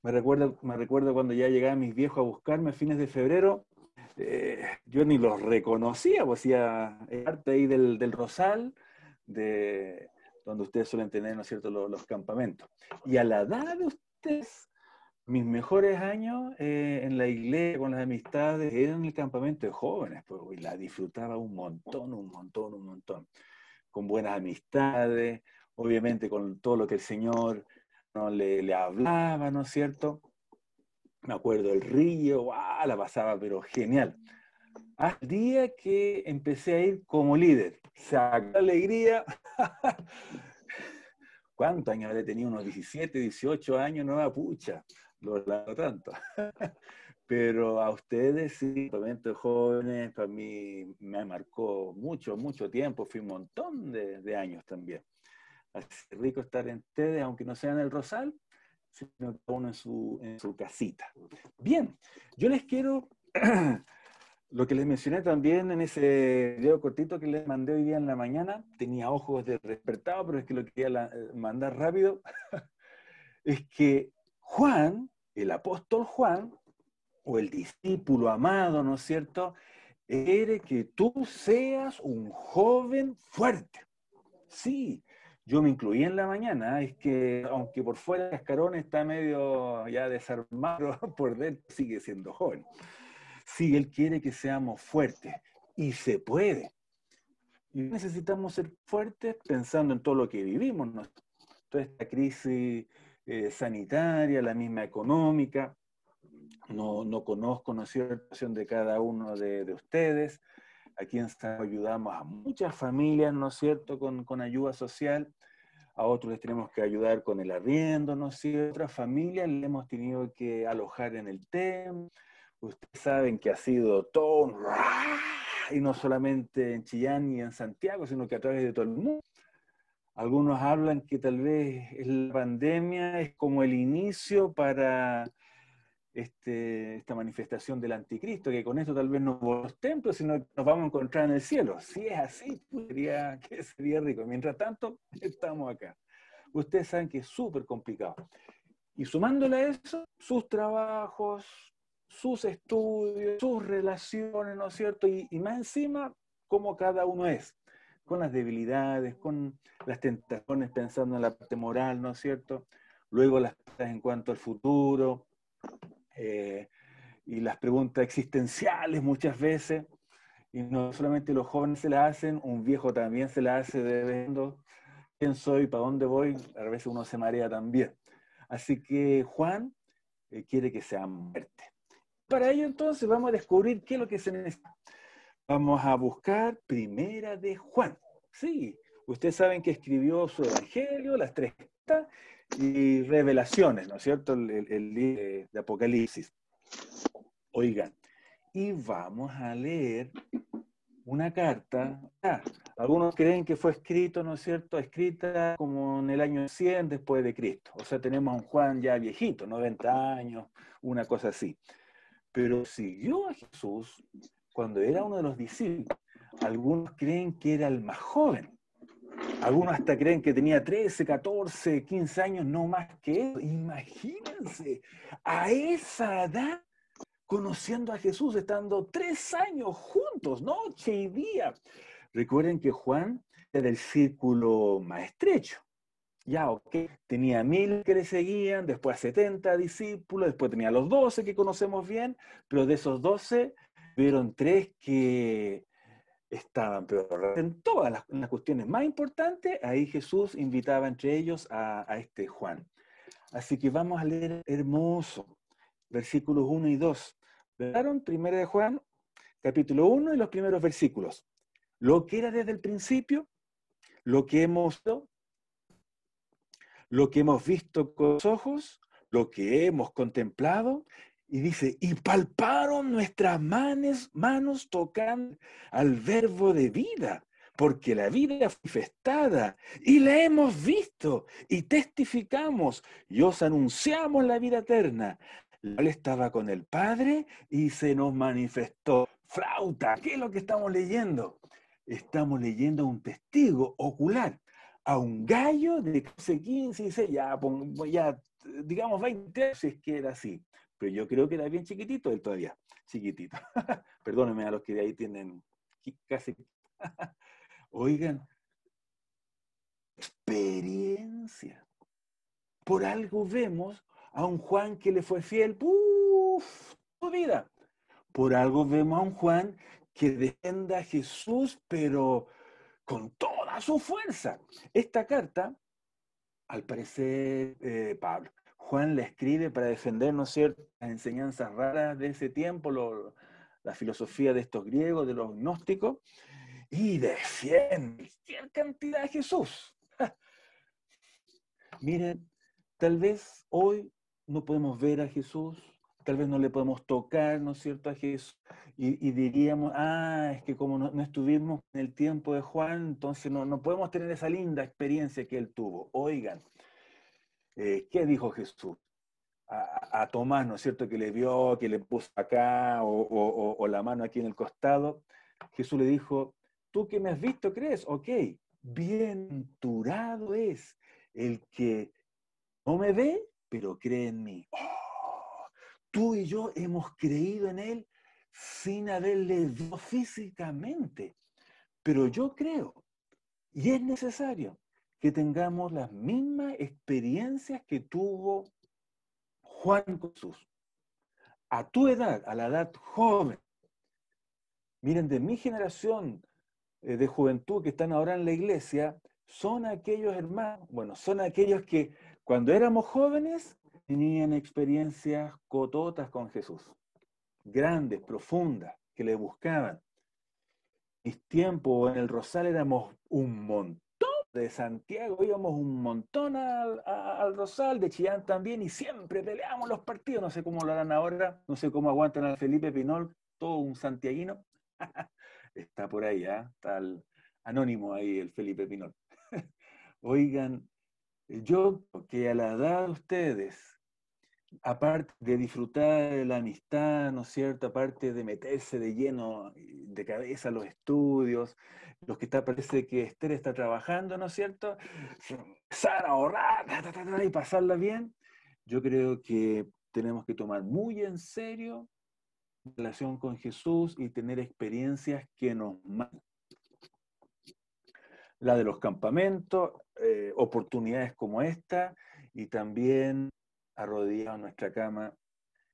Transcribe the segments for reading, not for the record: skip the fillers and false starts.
me recuerdo cuando ya llegaban mis viejos a buscarme a fines de febrero, yo ni los reconocía, pues hacía parte ahí del Rosal, de donde ustedes suelen tener, ¿no es cierto?, los campamentos. Y a la edad de ustedes, mis mejores años en la iglesia, con las amistades, eran en el campamento de jóvenes, pues, y la disfrutaba un montón, un montón, un montón. Con buenas amistades, obviamente con todo lo que el Señor no le hablaba, ¿no es cierto? Me acuerdo del río, ¡guau! La pasaba, pero genial. Hasta el día que empecé a ir como líder. Sacó alegría. ¿Cuántos años habré tenido? Unos 17, 18 años, no, pucha, lo largo tanto. Pero a ustedes, sí, momentos jóvenes, para mí me marcó mucho, mucho tiempo, fui un montón de años también. Así rico estar en ustedes, aunque no sean el Rosal, sino cada uno en su casita. Bien, yo les quiero, lo que les mencioné también en ese video cortito que les mandé hoy día en la mañana, tenía ojos de despertado, pero es que lo quería mandar rápido, es que Juan, el apóstol Juan, o el discípulo amado, ¿no es cierto?, quiere que tú seas un joven fuerte. Sí, yo me incluí en la mañana, es que aunque por fuera el cascarón está medio ya desarmado, por dentro sigue siendo joven. Sí, él quiere que seamos fuertes y se puede. Y necesitamos ser fuertes pensando en todo lo que vivimos, ¿no? Toda esta crisis sanitaria, la misma económica. No conozco, ¿no es cierto?, la situación de cada uno de ustedes. Aquí en San ayudamos a muchas familias, ¿no es cierto?, con ayuda social. A otros les tenemos que ayudar con el arriendo, ¿no es cierto? A otras familias le hemos tenido que alojar en el TEM. Ustedes saben que ha sido todo un... y no solamente en Chillán y en Santiago, sino que a través de todo el mundo. Algunos hablan que tal vez la pandemia es como el inicio para esta manifestación del anticristo, que con esto tal vez no vamos a los templos, sino que nos vamos a encontrar en el cielo. Si es así, sería rico. Mientras tanto, estamos acá. Ustedes saben que es súper complicado. Y sumándole a eso, sus trabajos, sus estudios, sus relaciones, ¿no es cierto? Y más encima, cómo cada uno es, con las debilidades, con las tentaciones, pensando en la parte moral, ¿no es cierto? Luego las preguntas en cuanto al futuro, y las preguntas existenciales muchas veces, y no solamente los jóvenes se las hacen, un viejo también se las hace de vez en cuando. ¿Quién soy? ¿Para dónde voy? A veces uno se marea también. Así que Juan quiere que sea muerte. Para ello entonces vamos a descubrir qué es lo que se necesita. Vamos a buscar Primera de Juan. Sí, ustedes saben que escribió su Evangelio, las tres cartas y Revelaciones, ¿no es cierto? El libro de Apocalipsis. Oigan, y vamos a leer una carta. Algunos creen que fue escrito, ¿no es cierto?, escrita como en el año 100 después de Cristo. O sea, tenemos a un Juan ya viejito, 90 años, una cosa así. Pero siguió a Jesús cuando era uno de los discípulos. Algunos creen que era el más joven. Algunos hasta creen que tenía 13, 14, 15 años, no más que eso. Imagínense, a esa edad, conociendo a Jesús, estando 3 años juntos, noche y día. Recuerden que Juan era del círculo más estrecho. Ya, ok, tenía 1000 que le seguían, después 70 discípulos, después tenía los 12 que conocemos bien, pero de esos 12, vieron 3 que estaban peor. En todas las cuestiones más importantes, ahí Jesús invitaba entre ellos a este Juan. Así que vamos a leer hermoso, versículos 1 y 2. ¿Vieron? Primera de Juan, capítulo 1 y los primeros versículos. Lo que era desde el principio, lo que hemos visto con los ojos, lo que hemos contemplado, y dice, y palparon nuestras manos tocando al verbo de vida, porque la vida fue manifestada, y la hemos visto, y testificamos, y os anunciamos la vida eterna. Él estaba con el Padre, y se nos manifestó. Flauta, ¿qué es lo que estamos leyendo? Estamos leyendo un testigo ocular a un gallo de 15, 16, ya digamos 20 años, si es que era así. Pero yo creo que era bien chiquitito él todavía, chiquitito. Perdónenme a los que de ahí tienen casi... Oigan, experiencia. Por algo vemos a un Juan que le fue fiel, ¡puf!, su vida. Por algo vemos a un Juan que defiende a Jesús, pero con toda su fuerza. Esta carta, al parecer, Juan la escribe para defender, ¿no es cierto?, las enseñanzas raras de ese tiempo, la filosofía de estos griegos, de los gnósticos, y defiende cualquier cantidad a Jesús. Miren, tal vez hoy no podemos ver a Jesús, tal vez no le podemos tocar, ¿no es cierto?, a Jesús, y diríamos, es que como no estuvimos en el tiempo de Juan, entonces no podemos tener esa linda experiencia que él tuvo. Oigan, ¿qué dijo Jesús? A Tomás, ¿no es cierto?, que le vio, que le puso acá, o la mano aquí en el costado. Jesús le dijo, tú que me has visto, ¿crees? Ok, bienaventurado es el que no me ve, pero cree en mí. Oh, tú y yo hemos creído en él sin haberle visto físicamente. Pero yo creo, y es necesario, que tengamos las mismas experiencias que tuvo Juan con Jesús. A tu edad, a la edad joven. Miren, de mi generación de juventud que están ahora en la iglesia, son aquellos hermanos, bueno, son aquellos que cuando éramos jóvenes tenían experiencias cototas con Jesús, grandes, profundas, que le buscaban. Mis tiempos en el Rosal éramos un montón, de Santiago íbamos un montón al Rosal, de Chillán también, y siempre peleamos los partidos. No sé cómo lo harán ahora, no sé cómo aguantan al Felipe Pinol, todo un santiaguino. Está por ahí, está el anónimo ahí, el Felipe Pinol. Oigan, yo que a la edad de ustedes, aparte de disfrutar de la amistad, ¿no es cierto?, aparte de meterse de lleno, de cabeza a los estudios, los que parece que Esther está trabajando, ¿no es cierto?, empezar a ahorrar y pasarla bien, yo creo que tenemos que tomar muy en serio la relación con Jesús y tener experiencias que nos marcan. La de los campamentos, oportunidades como esta, y también arrodillado en nuestra cama.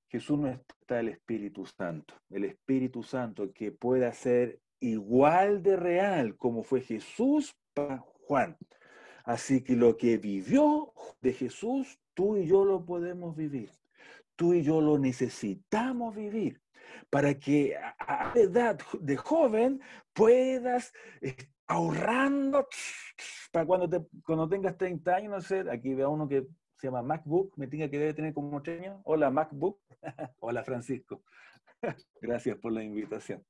Jesús no está el Espíritu Santo que pueda ser igual de real como fue Jesús para Juan. Así que lo que vivió de Jesús, tú y yo lo podemos vivir. Tú y yo lo necesitamos vivir para que a edad de joven puedas ahorrando para cuando tengas 30 años, no sé, aquí veo uno que se llama MacBook, me diga que debe tener como 8 años. Hola MacBook, hola Francisco, gracias por la invitación.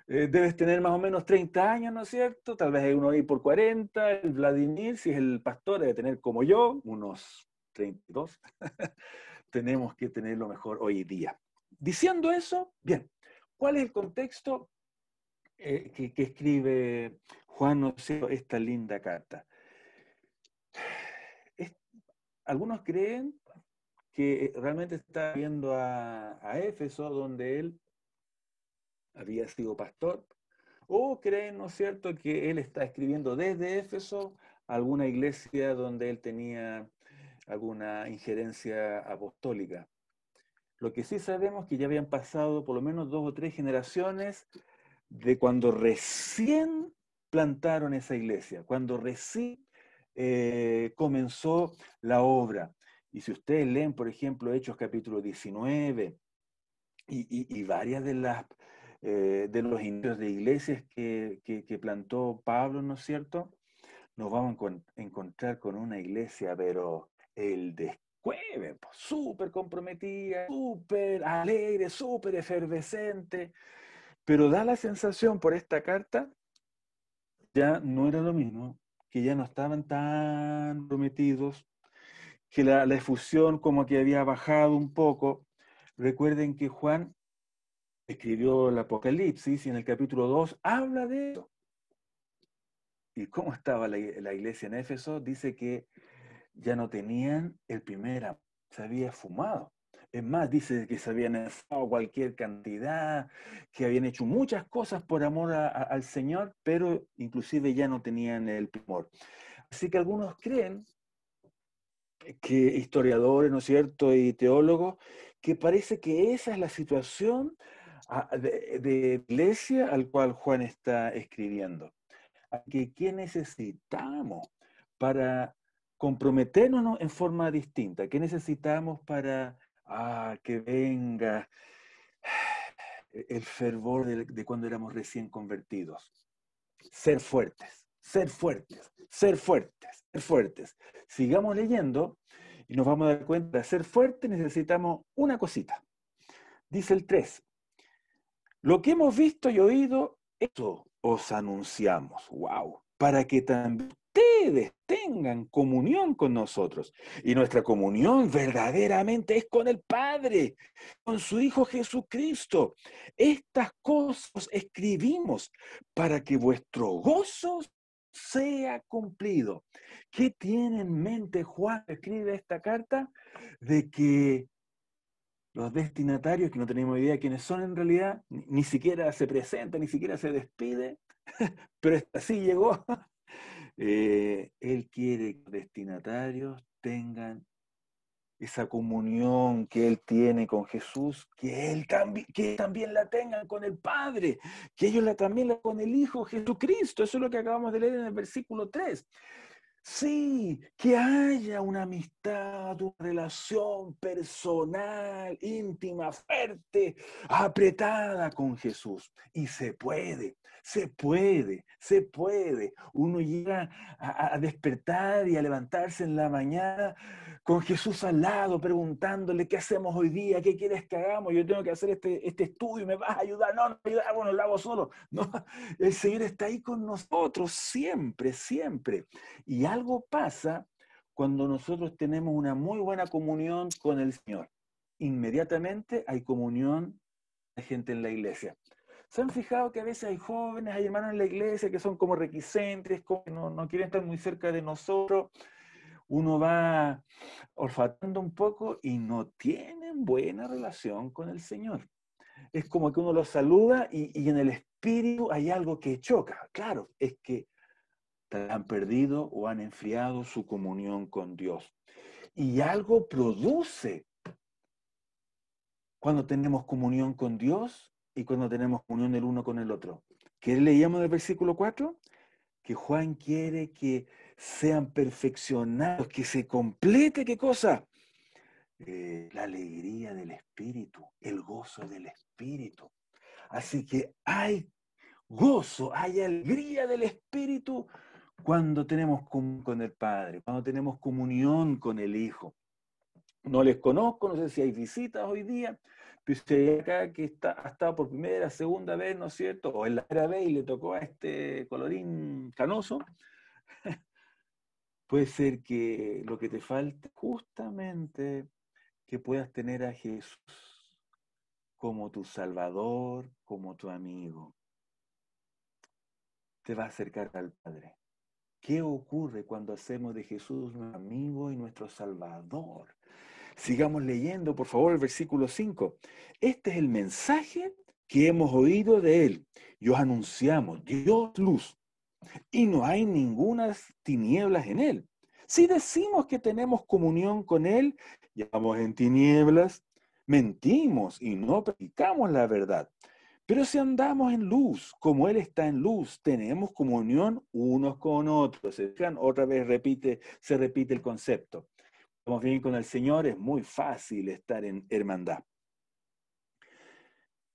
Debes tener más o menos 30 años, ¿no es cierto? Tal vez hay uno ahí por 40, el Vladimir, si es el pastor, debe tener como yo, unos 32. Tenemos que tener lo mejor hoy día. Diciendo eso, bien, ¿cuál es el contexto que escribe Juan, no sé, esta linda carta? Algunos creen que realmente está viendo a Éfeso, donde él había sido pastor, o creen, ¿no es cierto?, que él está escribiendo desde Éfeso a alguna iglesia donde él tenía alguna injerencia apostólica. Lo que sí sabemos es que ya habían pasado por lo menos 2 o 3 generaciones de cuando recién plantaron esa iglesia, cuando recién comenzó la obra. Y si ustedes leen, por ejemplo, Hechos capítulo 19 y varias de los inicios de iglesias que plantó Pablo, ¿no es cierto?, nos vamos a encontrar con una iglesia, pero el descueve, súper comprometida, súper alegre, súper efervescente, pero da la sensación por esta carta, ya no era lo mismo, que ya no estaban tan prometidos, que la efusión como que había bajado un poco. Recuerden que Juan escribió el Apocalipsis y en el capítulo 2 habla de eso. ¿Y cómo estaba la iglesia en Éfeso? Dice que ya no tenían el primer amor, se había fumado. Es más, dice que se habían esforzado cualquier cantidad, que habían hecho muchas cosas por amor al Señor, pero inclusive ya no tenían el amor. Así que algunos creen, que historiadores, ¿no es cierto?, y teólogos, que parece que esa es la situación de iglesia al cual Juan está escribiendo. ¿Qué necesitamos para comprometernos en forma distinta? ¿Qué necesitamos para que venga el fervor de cuando éramos recién convertidos? Ser fuertes, ser fuertes, ser fuertes, ser fuertes. Sigamos leyendo y nos vamos a dar cuenta, de ser fuertes necesitamos una cosita. Dice el 3, lo que hemos visto y oído, eso os anunciamos. ¡Wow! Para que también ustedes tengan comunión con nosotros. Y nuestra comunión verdaderamente es con el Padre, con su Hijo Jesucristo. Estas cosas escribimos para que vuestro gozo sea cumplido. ¿Qué tiene en mente Juan? Escribe esta carta de que los destinatarios, que no tenemos idea de quiénes son en realidad, ni siquiera se presenta, ni siquiera se despide, pero así llegó. Él quiere que los destinatarios tengan esa comunión que Él tiene con Jesús, que también la tengan con el Padre, que ellos también la con el Hijo Jesucristo. Eso es lo que acabamos de leer en el versículo 3. Sí, que haya una amistad, una relación personal, íntima, fuerte, apretada con Jesús. Y se puede, se puede, se puede. Uno llega a despertar y a levantarse en la mañana con Jesús al lado, preguntándole, ¿qué hacemos hoy día? ¿Qué quieres que hagamos? Yo tengo que hacer este estudio, ¿me vas a ayudar? No, no me ayudar, bueno, lo hago solo. No, el Señor está ahí con nosotros siempre, siempre. Y algo pasa cuando nosotros tenemos una muy buena comunión con el Señor. Inmediatamente hay comunión de gente en la iglesia. ¿Se han fijado que a veces hay jóvenes, hay hermanos en la iglesia que son como reticentes, como que no quieren estar muy cerca de nosotros? Uno va olfateando un poco y no tienen buena relación con el Señor. Es como que uno los saluda y en el espíritu hay algo que choca. Claro, es que han perdido o han enfriado su comunión con Dios. Y algo produce cuando tenemos comunión con Dios y cuando tenemos comunión el uno con el otro. ¿Qué leíamos del versículo 4? Que Juan quiere que sean perfeccionados, que se complete, ¿qué cosa? La alegría del Espíritu, el gozo del Espíritu. Así que hay gozo, hay alegría del Espíritu cuando tenemos comunión con el Padre, cuando tenemos comunión con el Hijo. No les conozco, no sé si hay visitas hoy día, pero si hay acá que ha estado por primera, segunda vez, ¿no es cierto? O en la primera vez y le tocó a este colorín canoso, puede ser que lo que te falte justamente que puedas tener a Jesús como tu Salvador, como tu amigo. Te va a acercar al Padre. ¿Qué ocurre cuando hacemos de Jesús nuestro amigo y nuestro Salvador? Sigamos leyendo, por favor, el versículo 5. Este es el mensaje que hemos oído de Él y os anunciamos, Dios luz, y no hay ninguna tinieblas en Él. Si decimos que tenemos comunión con Él, llevamos en tinieblas, mentimos y no predicamos la verdad. Pero si andamos en luz, como Él está en luz, tenemos comunión unos con otros. Otra vez se repite el concepto. Estamos bien con el Señor, es muy fácil estar en hermandad.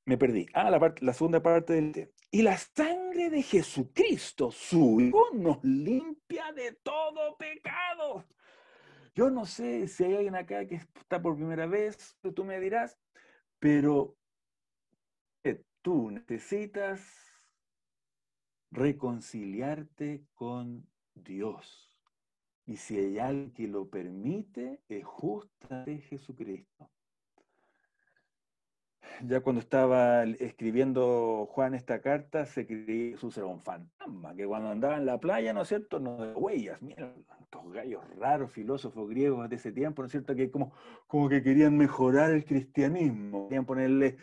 Me perdí. La segunda parte del... Y la sangre de Jesucristo, su Hijo, nos limpia de todo pecado. Yo no sé si hay alguien acá que está por primera vez, tú me dirás, pero tú necesitas reconciliarte con Dios. Y si hay alguien que lo permite, es justamente Jesucristo. Ya cuando estaba escribiendo Juan esta carta, se creía que Jesús era un fantasma, que cuando andaba en la playa, ¿no es cierto?, no de huellas, mira, estos gallos raros, filósofos griegos de ese tiempo, ¿no es cierto? Que como que querían mejorar el cristianismo, querían ponerle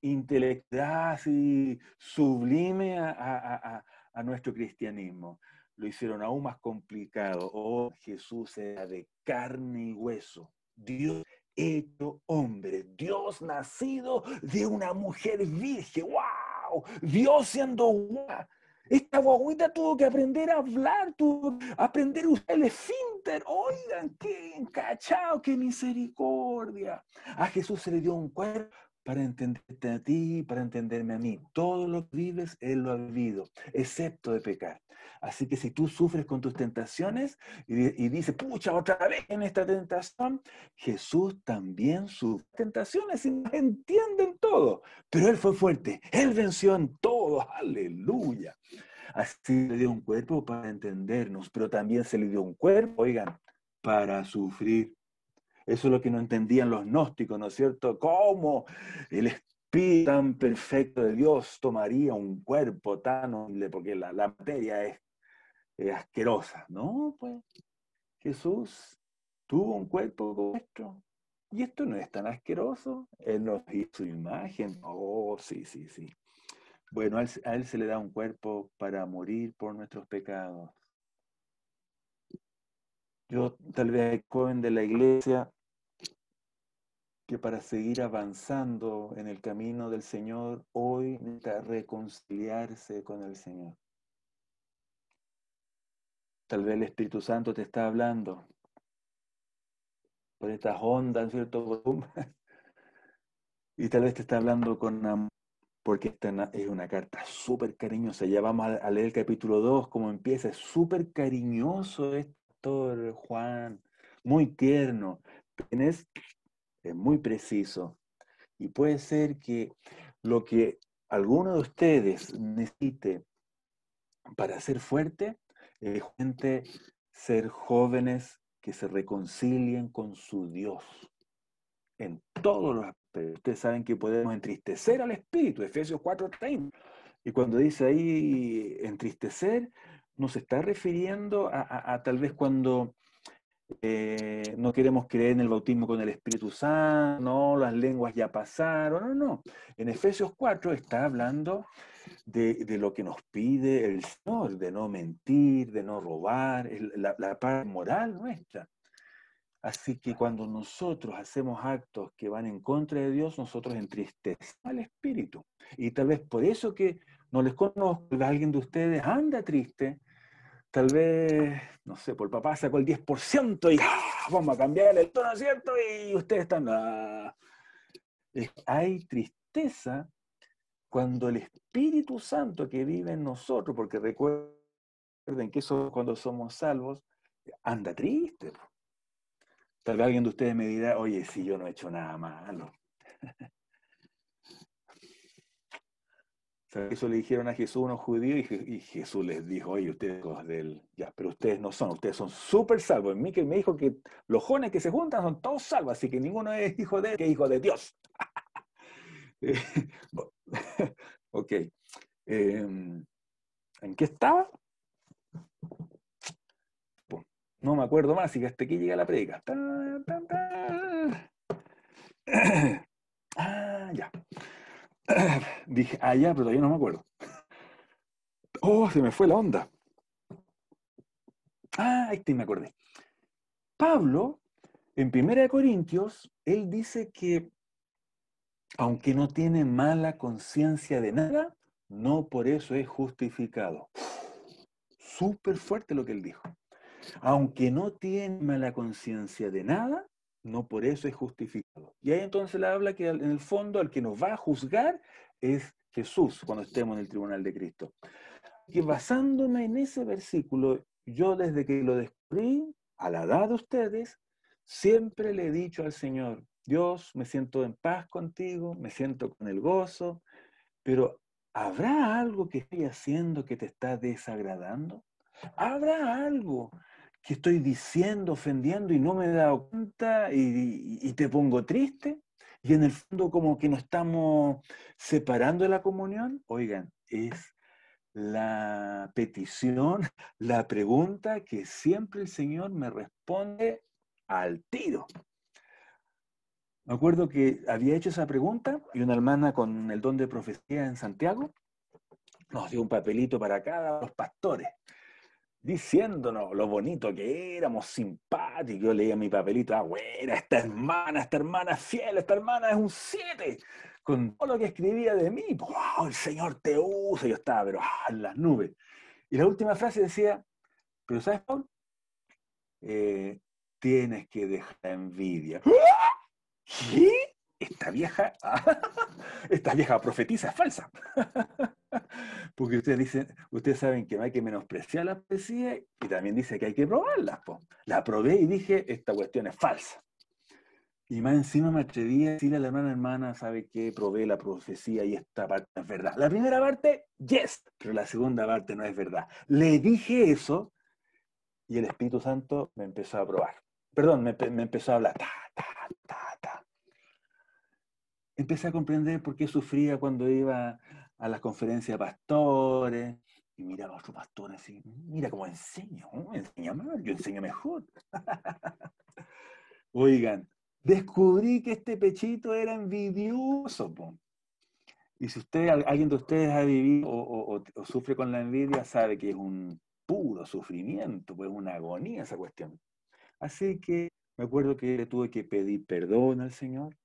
intelectualidad así sublime a nuestro cristianismo. Lo hicieron aún más complicado. Oh, Jesús era de carne y hueso, Dios hecho hombre, Dios nacido de una mujer virgen. ¡Wow! Dios siendo guau. Esta guaguita tuvo que aprender a hablar, tuvo que aprender a usar el esfínter. Oigan, qué encachado, qué misericordia. A Jesús se le dio un cuerpo para entenderte a ti, para entenderme a mí. Todo lo que vives, Él lo ha vivido, excepto de pecar. Así que si tú sufres con tus tentaciones y dices, pucha, otra vez en esta tentación, Jesús también sufre tentaciones y entienden todo. Pero Él fue fuerte, Él venció en todo, aleluya. Así le dio un cuerpo para entendernos, pero también se le dio un cuerpo, oigan, para sufrir. Eso es lo que no entendían los gnósticos, ¿no es cierto? ¿Cómo el espíritu tan perfecto de Dios tomaría un cuerpo tan horrible? Porque la materia es asquerosa. No, pues Jesús tuvo un cuerpo como nuestro. Y esto no es tan asqueroso. Él nos hizo su imagen. Oh, sí, sí, sí. Bueno, a él se le da un cuerpo para morir por nuestros pecados. Yo, tal vez, joven de la iglesia, que para seguir avanzando en el camino del Señor, hoy necesita reconciliarse con el Señor. Tal vez el Espíritu Santo te está hablando por estas ondas, ¿cierto? Y tal vez te está hablando con amor, porque esta es una carta súper cariñosa. Ya vamos a leer el capítulo 2, cómo empieza. Es súper cariñoso esto, Juan, muy tierno. Es muy preciso. Y puede ser que lo que alguno de ustedes necesite para ser fuerte es gente, ser jóvenes que se reconcilien con su Dios en todos los aspectos. Ustedes saben que podemos entristecer al Espíritu, Efesios 4:30. Y cuando dice ahí entristecer, nos está refiriendo a tal vez cuando no queremos creer en el bautismo con el Espíritu Santo, no, las lenguas ya pasaron, no, no. En Efesios 4 está hablando de lo que nos pide el Señor, de no mentir, de no robar, la parte moral nuestra. Así que cuando nosotros hacemos actos que van en contra de Dios, nosotros entristecemos al Espíritu. Y tal vez por eso que no les conozco, alguien de ustedes anda triste, tal vez, no sé, por el papá sacó el 10% y vamos a cambiar el tono, ¿cierto? Y ustedes están... Hay tristeza cuando el Espíritu Santo que vive en nosotros, porque recuerden que eso cuando somos salvos, anda triste. Tal vez alguien de ustedes me dirá, oye, si yo no he hecho nada malo. Eso le dijeron a Jesús unos judíos y Jesús les dijo, oye, ustedes hijos de él, ya, pero ustedes no son, ustedes son súper salvos. En mí que me dijo que los jóvenes que se juntan son todos salvos, así que ninguno es hijo de él, que es hijo de Dios. Ok. ¿En qué estaba? No me acuerdo más, así que hasta aquí llega la predica. Ya. Dije, ya, pero todavía no me acuerdo. Oh, se me fue la onda. Ahí me acordé. Pablo, en 1 Corintios, él dice que aunque no tiene mala conciencia de nada, no por eso es justificado. Súper fuerte lo que él dijo. Aunque no tiene mala conciencia de nada, no por eso es justificado. Y ahí entonces le habla que en el fondo el que nos va a juzgar es Jesús cuando estemos en el tribunal de Cristo. Que basándome en ese versículo, yo desde que lo descubrí, a la edad de ustedes, siempre le he dicho al Señor, Dios, me siento en paz contigo, me siento con el gozo, pero ¿habrá algo que estoy haciendo que te está desagradando? ¿Habrá algo que estoy diciendo, ofendiendo y no me he dado cuenta y te pongo triste? Y en el fondo como que nos estamos separando de la comunión. Oigan, es la petición, la pregunta que siempre el Señor me responde al tiro. Me acuerdo que había hecho esa pregunta y una hermana con el don de profecía en Santiago nos dio un papelito para cada los pastores, diciéndonos lo bonito que éramos, simpáticos. Yo leía mi papelito, güera, esta hermana es fiel, esta hermana es un 7, con todo lo que escribía de mí. ¡Wow! El Señor te usa. Yo estaba, pero en las nubes. Y la última frase decía, pero ¿sabes, Paul? Tienes que dejar la envidia. ¿Qué? Esta vieja profetiza es falsa. Porque ustedes saben que no hay que menospreciar la profecía y también dice que hay que probarla. Po. La probé y dije, esta cuestión es falsa. Y más encima me atreví a decirle a la hermana, ¿sabe qué? Probé la profecía y esta parte no es verdad. La primera parte, yes, pero la segunda parte no es verdad. Le dije eso y el Espíritu Santo me empezó a probar. Perdón, me empezó a hablar. Empecé a comprender por qué sufría cuando iba a las conferencias de pastores y miraba a otro pastor así, mira cómo enseño, enseña mal, yo enseño mejor. Oigan, descubrí que este pechito era envidioso. Po. Y si alguien de ustedes ha vivido o sufre con la envidia, sabe que es un puro sufrimiento, pues una agonía esa cuestión. Así que me acuerdo que le tuve que pedir perdón al Señor.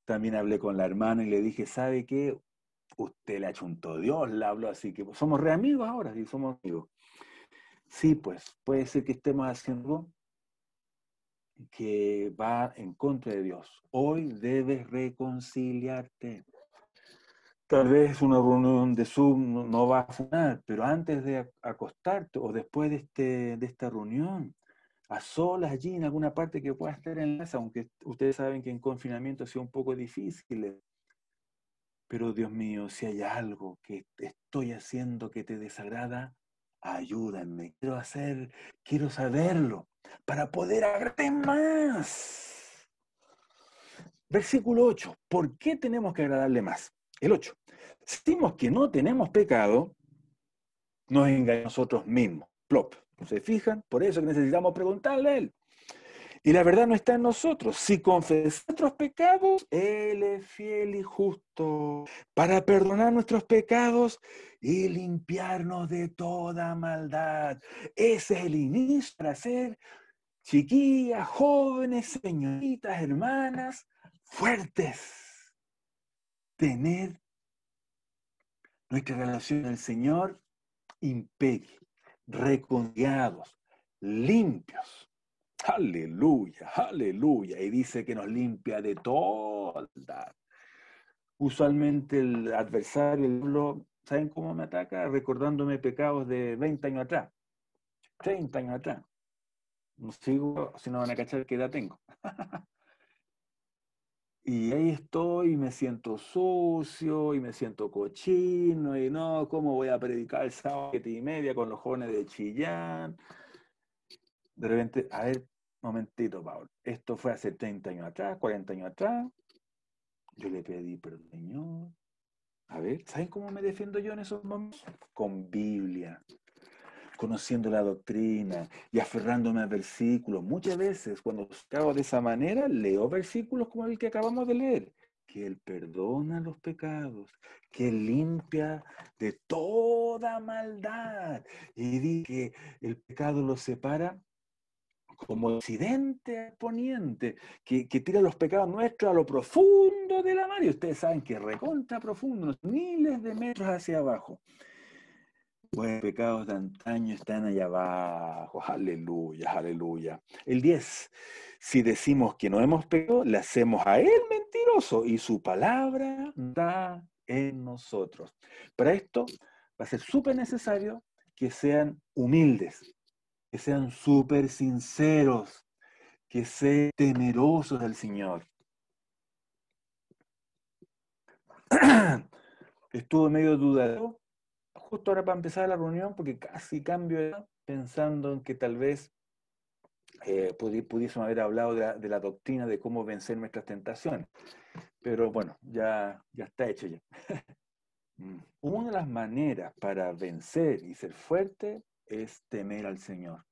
También hablé con la hermana y le dije, ¿sabe qué? Usted le achuntó Dios, la habló, así que somos re amigos ahora, sí, somos amigos. Sí, pues, puede ser que estemos haciendo algo que va en contra de Dios. Hoy debes reconciliarte. Tal vez una reunión de Zoom no va a funcionar, pero antes de acostarte o después de esta reunión, a solas allí en alguna parte que pueda estar en la casa, aunque ustedes saben que en confinamiento ha sido un poco difícil. Pero Dios mío, si hay algo que estoy haciendo que te desagrada, ayúdame. Quiero saberlo para poder agradarte más. Versículo 8. ¿Por qué tenemos que agradarle más? El 8. Si decimos que no tenemos pecado, nos engañamos nosotros mismos. Plop. ¿Se fijan? Por eso que necesitamos preguntarle a Él. Y la verdad no está en nosotros. Si confesamos nuestros pecados, Él es fiel y justo para perdonar nuestros pecados y limpiarnos de toda maldad. Ese es el inicio para ser chiquillas, jóvenes, señoritas, hermanas, fuertes. Tener nuestra relación con el Señor impeque, reconciliados, limpios. Aleluya, aleluya. Y dice que nos limpia de toda maldad. Usualmente el adversario, el diablo, ¿saben cómo me ataca? Recordándome pecados de 20 años atrás, 30 años atrás. No sigo, si no van a cachar qué edad tengo. Y ahí estoy y me siento sucio y me siento cochino y no, ¿cómo voy a predicar el sábado 7:30 con los jóvenes de Chillán? De repente, a ver, momentito, Pablo. Esto fue hace 30 años atrás, 40 años atrás. Yo le pedí perdón, Señor. A ver, ¿saben cómo me defiendo yo en esos momentos? Con Biblia, conociendo la doctrina y aferrándome a versículos. Muchas veces, cuando hago de esa manera, leo versículos como el que acabamos de leer. Que Él perdona los pecados, que Él limpia de toda maldad. Y dice que el pecado los separa como occidente al poniente, que tira los pecados nuestros a lo profundo de la mar. Y ustedes saben que recontra profundo, unos miles de metros hacia abajo. Pues pecados de antaño están allá abajo. Aleluya, aleluya. El 10. Si decimos que no hemos pecado, le hacemos a Él mentiroso y su palabra está en nosotros. Para esto va a ser súper necesario que sean humildes, que sean súper sinceros, que sean temerosos del Señor. Estuve medio dudado justo ahora para empezar la reunión porque casi cambio de edad, pensando en que tal vez pudiésemos haber hablado de la doctrina de cómo vencer nuestras tentaciones. Pero bueno, ya está hecho ya. Una de las maneras para vencer y ser fuerte es temer al Señor.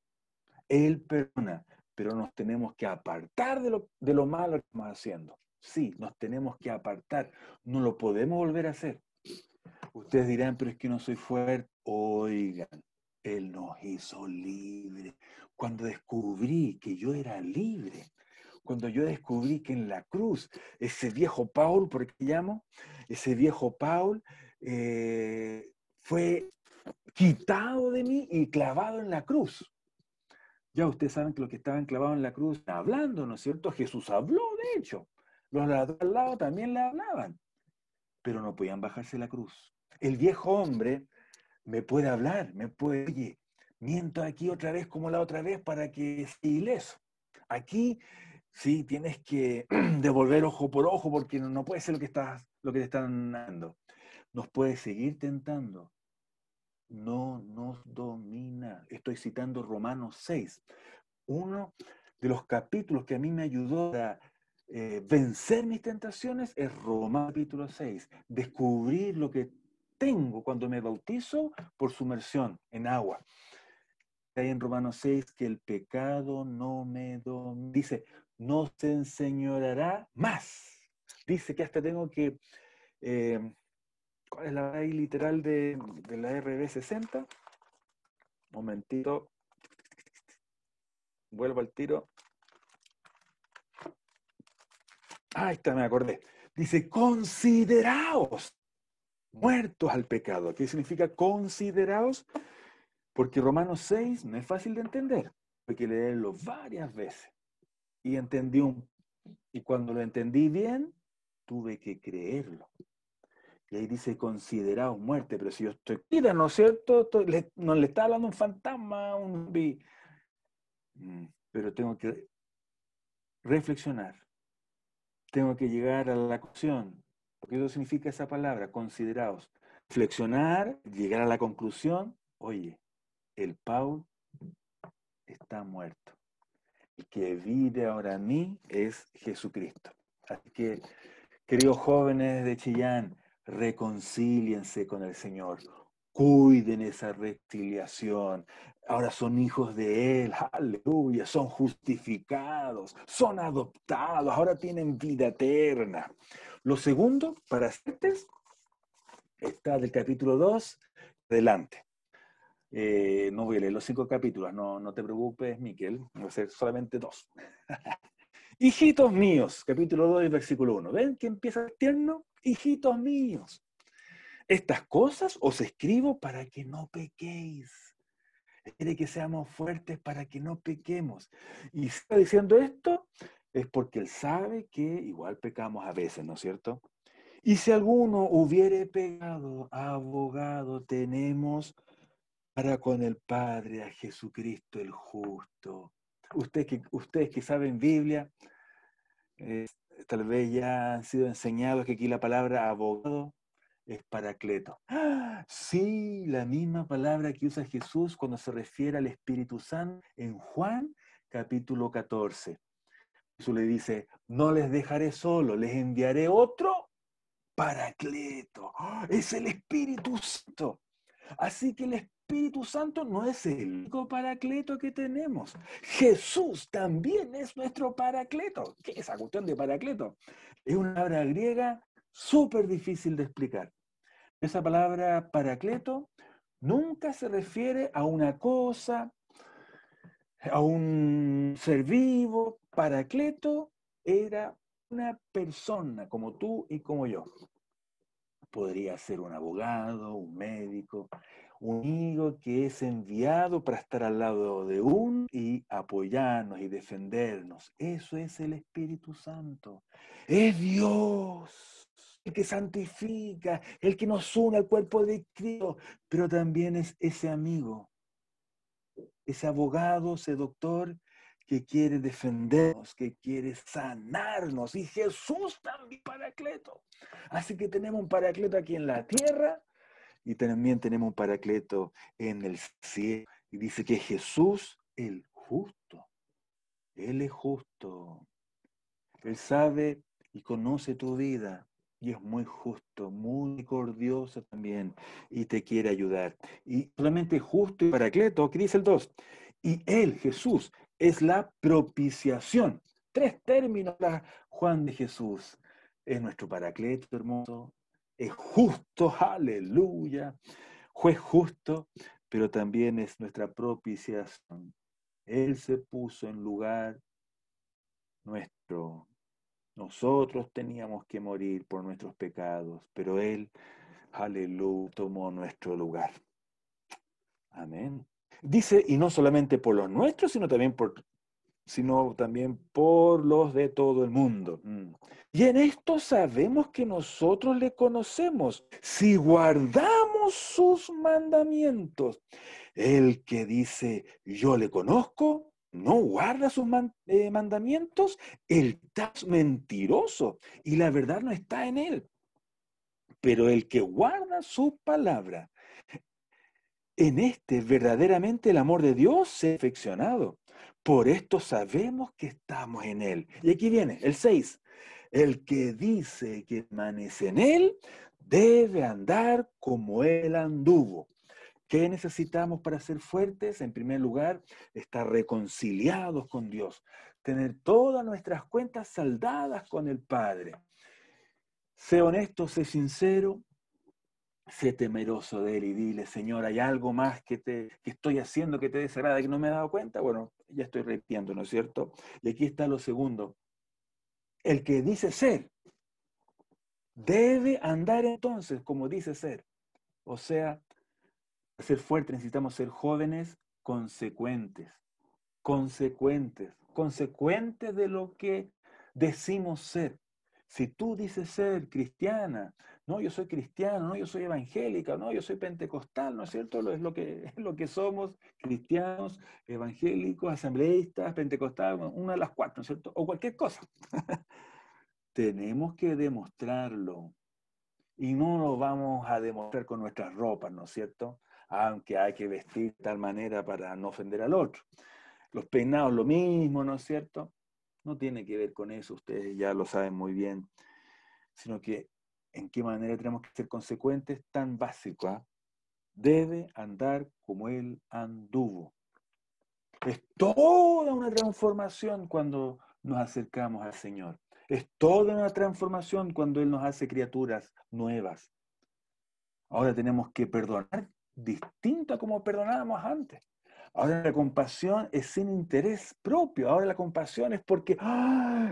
Él perdona, pero nos tenemos que apartar de lo malo que estamos haciendo. Sí, nos tenemos que apartar. No lo podemos volver a hacer. Ustedes dirán, pero es que no soy fuerte. Oigan, Él nos hizo libres. Cuando descubrí que yo era libre, cuando yo descubrí que en la cruz, ese viejo Paul, ¿por qué llamo? Ese viejo Paul fue quitado de mí y clavado en la cruz. Ya ustedes saben que los que estaban clavados en la cruz, hablando, ¿no es cierto? Jesús habló, de hecho. Los de al lado también le hablaban, pero no podían bajarse la cruz. El viejo hombre me puede hablar, me puede, oye, miento aquí otra vez como la otra vez para que sea ileso. Aquí sí tienes que devolver ojo por ojo porque no puede ser lo que te están dando. Nos puede seguir tentando. No nos domina. Estoy citando Romanos 6. Uno de los capítulos que a mí me ayudó a vencer mis tentaciones es Romanos capítulo 6. Descubrir lo que tengo cuando me bautizo por sumersión en agua. Hay en Romanos 6 que el pecado no me domina. Dice, no se enseñoreará más. Dice que hasta tengo que... ¿cuál es la ley literal de la RB 60? Momentito. Vuelvo al tiro. Ahí está, me acordé. Dice, consideraos muertos al pecado. ¿Qué significa consideraos? Porque Romanos 6 no es fácil de entender. Hay que leerlo varias veces. Y y cuando lo entendí bien, tuve que creerlo. Y ahí dice, consideraos muerte, pero si yo estoy vida, ¿no es cierto? No le está hablando un fantasma, un zombie. Pero tengo que reflexionar. Tengo que llegar a la conclusión. Porque eso significa esa palabra, consideraos. Reflexionar, llegar a la conclusión, oye, el Paul está muerto. El que vive ahora en mí es Jesucristo. Así que, queridos jóvenes de Chillán, reconcíliense con el Señor. Cuiden esa reconciliación. Ahora son hijos de Él, aleluya, son justificados, son adoptados, ahora tienen vida eterna. Lo segundo, para certes, está del capítulo 2 adelante. No voy a leer los 5 capítulos, no te preocupes, Miquel, voy a hacer solamente 2. Hijitos míos, capítulo 2 versículo 1. ¿Ven que empieza tierno? Hijitos míos, estas cosas os escribo para que no pequéis. Quiere que seamos fuertes para que no pequemos. Y si está diciendo esto, es porque él sabe que igual pecamos a veces, ¿no es cierto? Y si alguno hubiere pecado, abogado tenemos para con el Padre a Jesucristo el justo. Ustedes que saben Biblia, tal vez ya han sido enseñados que aquí la palabra abogado es paracleto. ¡Ah! Sí, la misma palabra que usa Jesús cuando se refiere al Espíritu Santo en Juan capítulo 14. Jesús le dice, no les dejaré solo, les enviaré otro paracleto. ¡Ah! Es el Espíritu Santo. Así que el Espíritu Santo no es el único paracleto que tenemos. Jesús también es nuestro paracleto. ¿Qué es esa cuestión de paracleto? Es una palabra griega súper difícil de explicar. Esa palabra paracleto nunca se refiere a una cosa, a un ser vivo. Paracleto era una persona como tú y como yo. Podría ser un abogado, un médico, un amigo que es enviado para estar al lado de uno y apoyarnos y defendernos. Eso es el Espíritu Santo. Es Dios el que santifica, el que nos une al cuerpo de Cristo, pero también es ese amigo, ese abogado, ese doctor que quiere defendernos, que quiere sanarnos. Y Jesús también paracleto. Así que tenemos un paracleto aquí en la tierra y también tenemos un paracleto en el cielo. Y dice que Jesús, el justo, Él es justo. Él sabe y conoce tu vida. Y es muy justo, muy misericordioso también, y te quiere ayudar. Y solamente justo y paracleto, ¿qué dice el 2? Y Él, Jesús, es la propiciación. Tres términos, Juan de Jesús. Es nuestro paracleto hermoso, es justo, aleluya. Juez justo, pero también es nuestra propiciación. Él se puso en lugar nuestro. Nosotros teníamos que morir por nuestros pecados, pero Él, aleluya, tomó nuestro lugar. Amén. Dice, y no solamente por los nuestros, sino también por los de todo el mundo. Y en esto sabemos que nosotros le conocemos, si guardamos sus mandamientos. El que dice, yo le conozco, no guarda sus mandamientos, el tal es mentiroso y la verdad no está en él. Pero el que guarda su palabra, en este verdaderamente el amor de Dios se ha perfeccionado. Por esto sabemos que estamos en Él. Y aquí viene el 6. El que dice que permanece en Él debe andar como Él anduvo. ¿Qué necesitamos para ser fuertes? En primer lugar, estar reconciliados con Dios. Tener todas nuestras cuentas saldadas con el Padre. Sé honesto, sé sincero. Sé temeroso de Él y dile, Señor, ¿hay algo más que estoy haciendo que te desagrada que no me he dado cuenta? Bueno, ya estoy repitiendo, ¿no es cierto? Y aquí está lo segundo. El que dice ser, debe andar entonces como dice ser. O sea, para ser fuerte necesitamos ser jóvenes consecuentes, consecuentes de lo que decimos ser. Si tú dices ser cristiana, no, yo soy cristiano, no, yo soy evangélica, no, yo soy pentecostal, ¿no es cierto? Es lo que somos, cristianos, evangélicos, asambleístas, pentecostales, una de las cuatro, ¿no es cierto? O cualquier cosa. Tenemos que demostrarlo. Y no lo vamos a demostrar con nuestras ropas, ¿no es cierto? Aunque hay que vestir de tal manera para no ofender al otro. Los peinados lo mismo, ¿no es cierto? No tiene que ver con eso, ustedes ya lo saben muy bien, sino que en qué manera tenemos que ser consecuentes, tan básico, ¿eh? Debe andar como Él anduvo. Es toda una transformación cuando nos acercamos al Señor. Es toda una transformación cuando Él nos hace criaturas nuevas. Ahora tenemos que perdonar distinto a como perdonábamos antes. Ahora la compasión es sin interés propio. Ahora la compasión es porque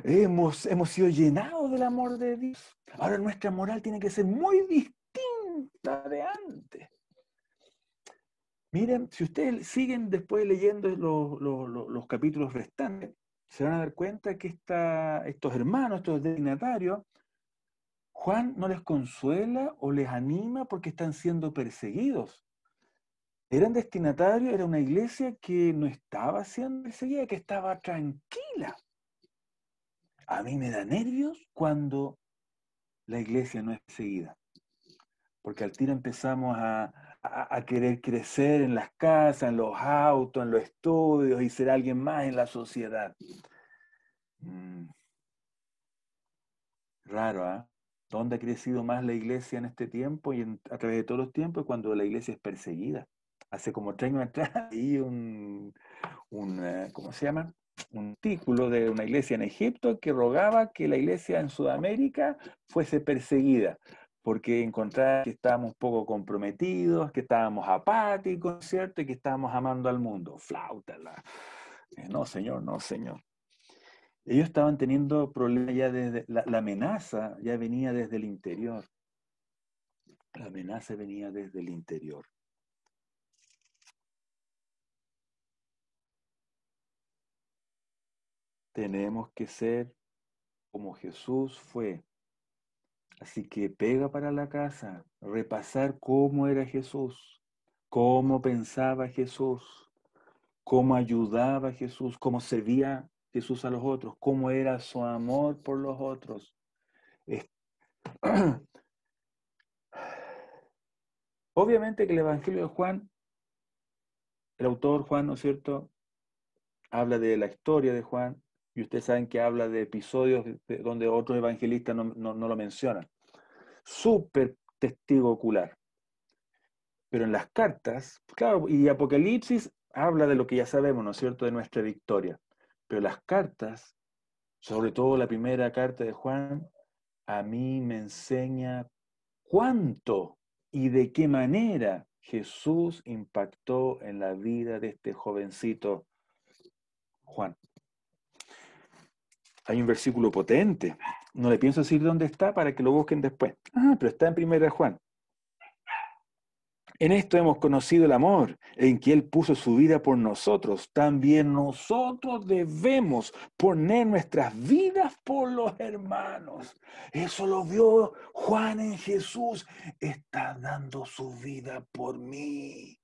hemos sido llenados del amor de Dios. Ahora nuestra moral tiene que ser muy distinta de antes. Miren, si ustedes siguen después leyendo los capítulos restantes, se van a dar cuenta que estos hermanos, estos destinatarios, Juan no les consuela o les anima porque están siendo perseguidos. Eran destinatarios, era una iglesia que no estaba siendo perseguida, que estaba tranquila. A mí me da nervios cuando la iglesia no es perseguida, porque al tiro empezamos a querer crecer en las casas, en los autos, en los estudios y ser alguien más en la sociedad. Raro, ¿ah? ¿Dónde ha crecido más la iglesia en este tiempo y a través de todos los tiempos? Cuando la iglesia es perseguida. Hace como 3 años atrás hay ¿cómo se llama? Un artículo de una iglesia en Egipto que rogaba que la iglesia en Sudamérica fuese perseguida, porque encontraba que estábamos poco comprometidos, que estábamos apáticos, ¿cierto? Y que estábamos amando al mundo. Flauta. No, señor, no, señor. Ellos estaban teniendo problemas ya desde, la amenaza ya venía desde el interior. La amenaza venía desde el interior. Tenemos que ser como Jesús fue. Así que pega para la casa, repasar cómo era Jesús, cómo pensaba Jesús, cómo ayudaba Jesús, cómo servía Jesús a los otros, cómo era su amor por los otros. Obviamente que el Evangelio de Juan, el autor Juan, ¿no es cierto?, habla de la historia de Juan, y ustedes saben que habla de episodios donde otros evangelistas no lo mencionan. súper testigo ocular. Pero en las cartas, claro, y Apocalipsis habla de lo que ya sabemos, ¿no es cierto?, de nuestra victoria. Pero las cartas, sobre todo la primera carta de Juan, a mí me enseña cuánto y de qué manera Jesús impactó en la vida de este jovencito Juan. Hay un versículo potente, no le pienso decir dónde está para que lo busquen después. Pero está en 1 Juan. En esto hemos conocido el amor, en que Él puso su vida por nosotros. También nosotros debemos poner nuestras vidas por los hermanos. Eso lo vio Juan en Jesús. Está dando su vida por mí.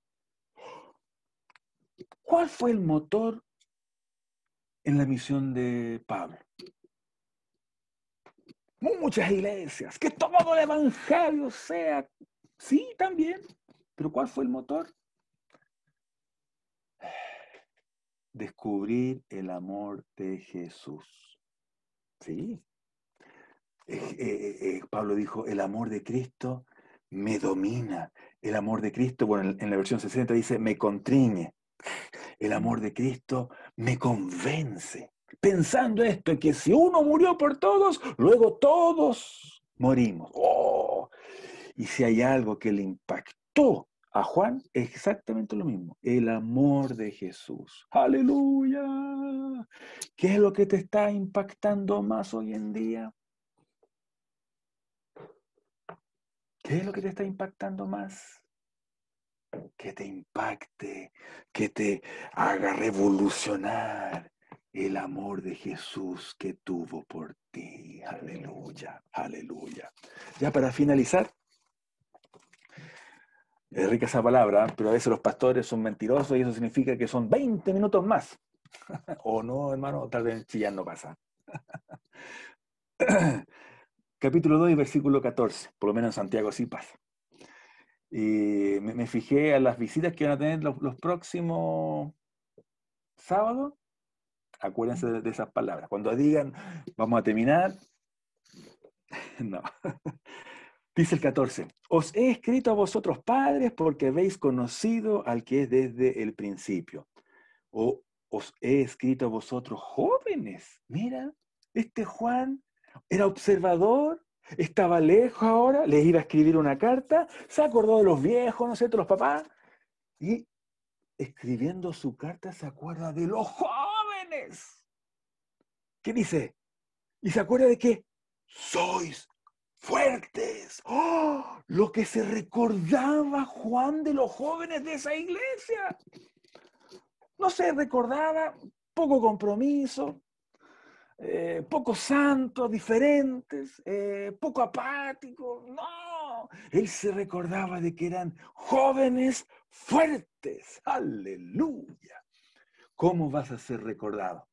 ¿Cuál fue el motor en la misión de Pablo? Muchas iglesias, que todo el evangelio sea, sí, también, pero ¿cuál fue el motor? Descubrir el amor de Jesús. Sí. Pablo dijo, el amor de Cristo me domina. El amor de Cristo, bueno, en la versión 60 dice, me constriñe. El amor de Cristo me convence. Pensando esto, que si uno murió por todos, luego todos morimos. ¡Oh! Y si hay algo que le impactó a Juan, es exactamente lo mismo. El amor de Jesús. ¡Aleluya! ¿Qué es lo que te está impactando más hoy en día? ¿Qué es lo que te está impactando más? Que te impacte, que te haga revolucionar el amor de Jesús que tuvo por ti. Aleluya, aleluya. Ya para finalizar, es rica esa palabra, pero a veces los pastores son mentirosos y eso significa que son 20 minutos más. O no, hermano, tal vez en Chillán no pasa. Capítulo 2 y versículo 14, por lo menos en Santiago sí pasa. Y me fijé a las visitas que van a tener los próximos sábados. Acuérdense de esas palabras. Cuando digan, vamos a terminar, no. Dice el 14, os he escrito a vosotros padres porque habéis conocido al que es desde el principio. O os he escrito a vosotros jóvenes. Mira, este Juan era observador, estaba lejos ahora, les iba a escribir una carta, se acordó de los viejos, ¿no es cierto?, los papás, y escribiendo su carta se acuerda de los jóvenes. ¿Qué dice? Y se acuerda de que sois fuertes. ¡Oh! Lo que se recordaba Juan de los jóvenes de esa iglesia. No se recordaba poco compromiso, poco santos, diferentes, poco apáticos. No, él se recordaba de que eran jóvenes fuertes. Aleluya. ¿Cómo vas a ser recordado?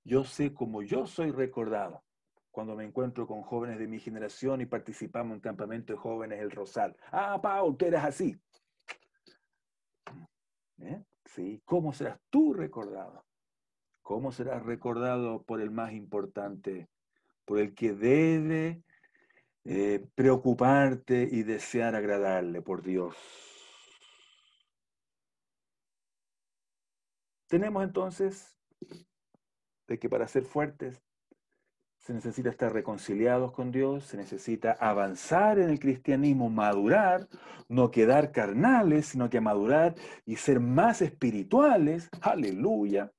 Yo sé cómo yo soy recordado cuando me encuentro con jóvenes de mi generación y participamos en campamento de jóvenes El Rosal. Ah, Paul, tú eras así. Sí. ¿Cómo serás tú recordado? ¿Cómo serás recordado por el más importante, por el que debe preocuparte y desear agradarle, por Dios? Tenemos entonces de que para ser fuertes se necesita estar reconciliados con Dios, se necesita avanzar en el cristianismo, madurar, no quedar carnales, sino que madurar y ser más espirituales. Aleluya.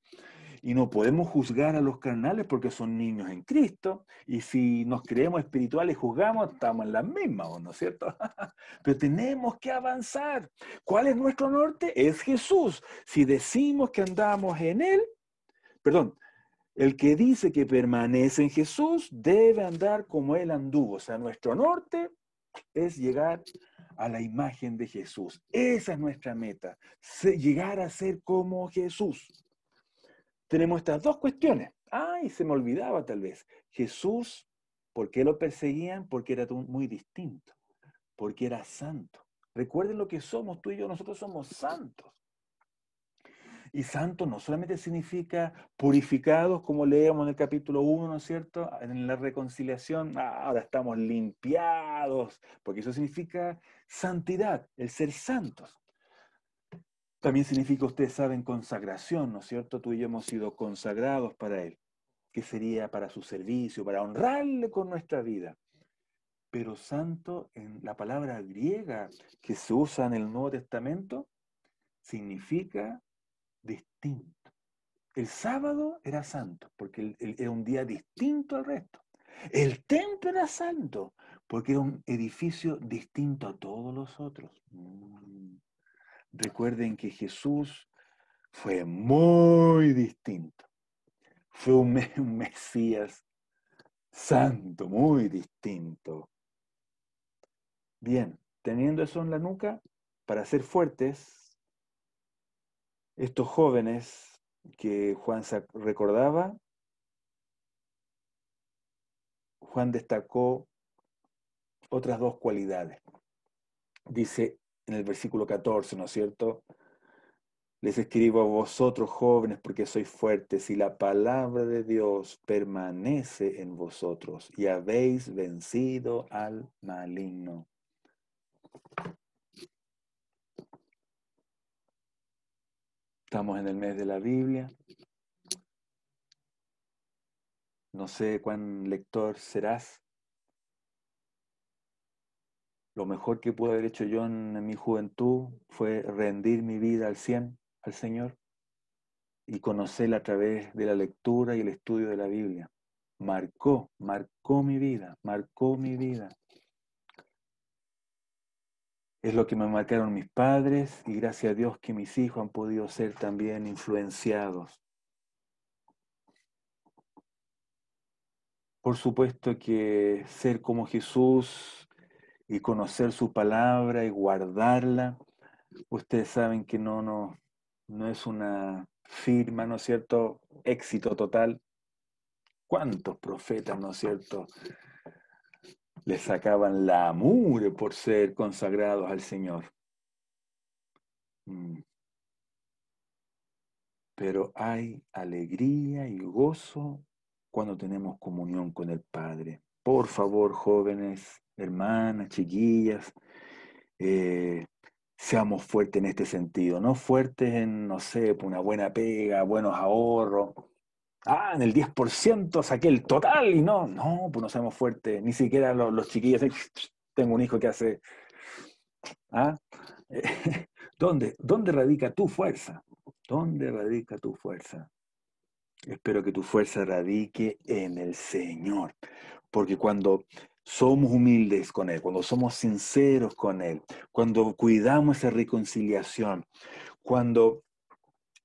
Y no podemos juzgar a los carnales porque son niños en Cristo. Y si nos creemos espirituales y juzgamos, estamos en las mismas, ¿no es cierto? Pero tenemos que avanzar. ¿Cuál es nuestro norte? Es Jesús. Si decimos que andamos en Él, perdón, el que dice que permanece en Jesús debe andar como Él anduvo. O sea, nuestro norte es llegar a la imagen de Jesús. Esa es nuestra meta, llegar a ser como Jesús. Tenemos estas dos cuestiones. Ay, se me olvidaba tal vez. Jesús, ¿por qué lo perseguían? Porque era muy distinto, porque era santo. Recuerden lo que somos tú y yo, nosotros somos santos. Y santo no solamente significa purificados, como leemos en el capítulo 1, ¿no es cierto? En la reconciliación, ahora estamos limpiados, porque eso significa santidad, el ser santos. También significa, ustedes saben, consagración, ¿no es cierto? Tú y yo hemos sido consagrados para Él, que sería para su servicio, para honrarle con nuestra vida. Pero santo, en la palabra griega que se usa en el Nuevo Testamento, significa distinto. El sábado era santo, porque era un día distinto al resto. El templo era santo, porque era un edificio distinto a todos los otros. Recuerden que Jesús fue muy distinto. Fue un Mesías santo, muy distinto. Bien, teniendo eso en la nuca, para ser fuertes, estos jóvenes que Juan recordaba, Juan destacó otras dos cualidades. Dice en el versículo 14, ¿no es cierto? Les escribo a vosotros jóvenes porque sois fuertes y la palabra de Dios permanece en vosotros y habéis vencido al maligno. Estamos en el mes de la Biblia. No sé cuán lector serás. Lo mejor que pude haber hecho yo en mi juventud fue rendir mi vida al 100 al Señor y conocerla a través de la lectura y el estudio de la Biblia. Marcó mi vida, marcó mi vida. Es lo que me marcaron mis padres y gracias a Dios que mis hijos han podido ser también influenciados. Por supuesto que ser como Jesús y conocer su palabra y guardarla, ustedes saben que no es una firma, ¿no es cierto? Éxito total. ¿Cuántos profetas, ¿no es cierto?, les sacaban la mugre por ser consagrados al Señor. Pero hay alegría y gozo cuando tenemos comunión con el Padre. Por favor, jóvenes, hermanas, chiquillas, seamos fuertes en este sentido, no fuertes en, no sé, una buena pega, buenos ahorros. En el 10% saqué el total y no, pues no seamos fuertes, ni siquiera los chiquillos. Tengo un hijo que hace, ¿ah? ¿Dónde radica tu fuerza? ¿Dónde radica tu fuerza? Espero que tu fuerza radique en el Señor, porque cuando somos humildes con Él, cuando somos sinceros con Él, cuando cuidamos esa reconciliación, cuando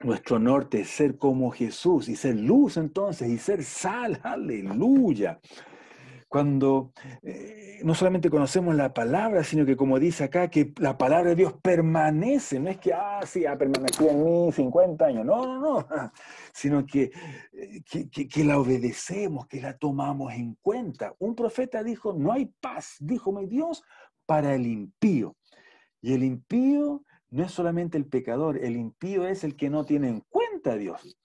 nuestro norte es ser como Jesús y ser luz entonces y ser sal, aleluya. Cuando no solamente conocemos la palabra, sino que como dice acá, que la palabra de Dios permanece, no es que, sí, ha permanecido en mí 50 años, no, sino que la obedecemos, que la tomamos en cuenta. Un profeta dijo, no hay paz, dijo mi Dios, para el impío. Y el impío no es solamente el pecador, el impío es el que no tiene en cuenta a Dios.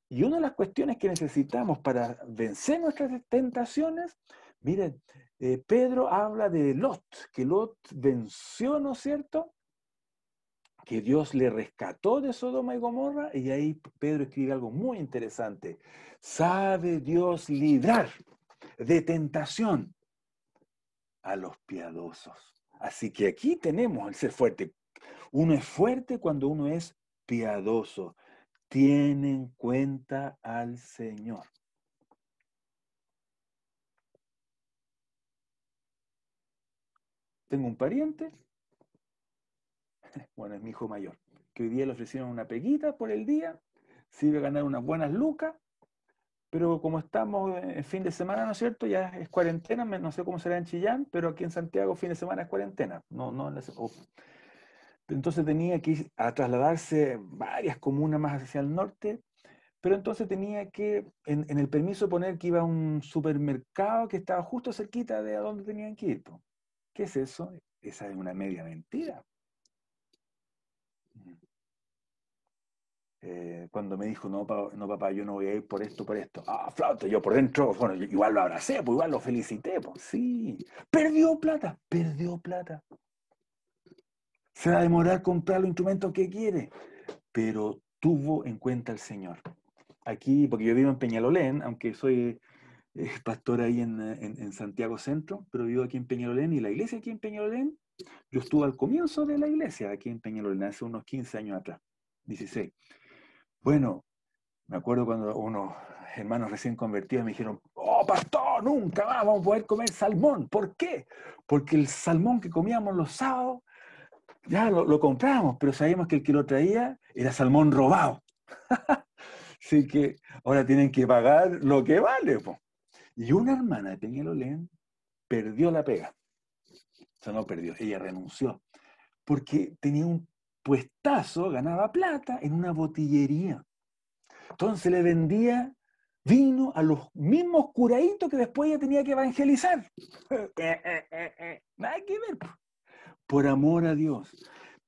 Y una de las cuestiones que necesitamos para vencer nuestras tentaciones, miren, Pedro habla de Lot, que Lot venció, ¿no es cierto?, que Dios le rescató de Sodoma y Gomorra, y ahí Pedro escribe algo muy interesante. Sabe Dios librar de tentación a los piadosos. Así que aquí tenemos el ser fuerte. Uno es fuerte cuando uno es piadoso. Tiene en cuenta al Señor. Tengo un pariente, bueno, es mi hijo mayor, que hoy día le ofrecieron una peguita por el día, sirve a ganar unas buenas lucas, pero como estamos en fin de semana, ¿no es cierto? Ya es cuarentena, no sé cómo será en Chillán, pero aquí en Santiago fin de semana es cuarentena. Entonces tenía que ir a trasladarse varias comunas más hacia el norte, pero entonces tenía que en el permiso poner que iba a un supermercado que estaba justo cerquita de a donde tenían que ir. ¿Qué es eso? Esa es una media mentira. Cuando me dijo, no, no papá, yo no voy a ir por esto, por esto. Ah, flauta, yo por dentro, bueno, igual lo abracé, pues igual lo felicité, pues sí. Perdió plata, perdió plata. Se va a demorar comprar los instrumentos que quiere, pero tuvo en cuenta al Señor. Aquí, porque yo vivo en Peñalolén, aunque soy pastor ahí en Santiago Centro, pero vivo aquí en Peñalolén y la iglesia aquí en Peñalolén, yo estuve al comienzo de la iglesia aquí en Peñalolén, hace unos 15 años atrás, 16. Bueno, me acuerdo cuando unos hermanos recién convertidos me dijeron, oh pastor, nunca más vamos a poder comer salmón. ¿Por qué? Porque el salmón que comíamos los sábados, ya lo comprábamos, pero sabíamos que el que lo traía era salmón robado. Así que ahora tienen que pagar lo que vale, po. Y una hermana de Peñalolén perdió la pega. O sea, no perdió, ella renunció. Porque tenía un puestazo, ganaba plata en una botillería. Entonces le vendía vino a los mismos curaditos que después ella tenía que evangelizar. Nada que ver. Por amor a Dios,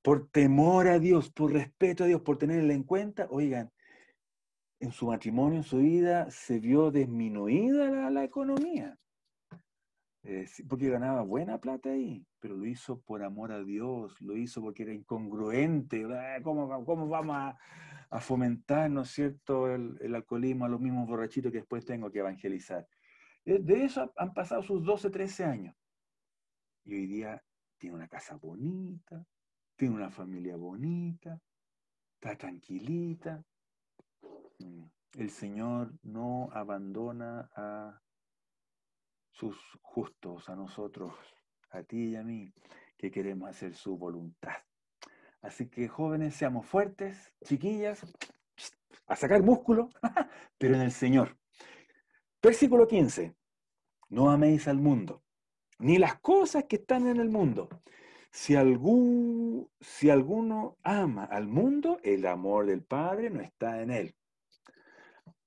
por temor a Dios, por respeto a Dios, por tenerle en cuenta, oigan, en su matrimonio, en su vida, se vio disminuida la economía. Porque ganaba buena plata ahí, pero lo hizo por amor a Dios, lo hizo porque era incongruente. ¿Cómo vamos a fomentar, ¿no es cierto?, el alcoholismo a los mismos borrachitos que después tengo que evangelizar? De eso han pasado sus 12, 13 años. Y hoy día tiene una casa bonita, tiene una familia bonita, está tranquilita. El Señor no abandona a sus justos, a nosotros, a ti y a mí, que queremos hacer su voluntad. Así que jóvenes, seamos fuertes, chiquillas, a sacar músculo, pero en el Señor. Versículo 15. No améis al mundo, ni las cosas que están en el mundo. Si alguno ama al mundo, el amor del Padre no está en él.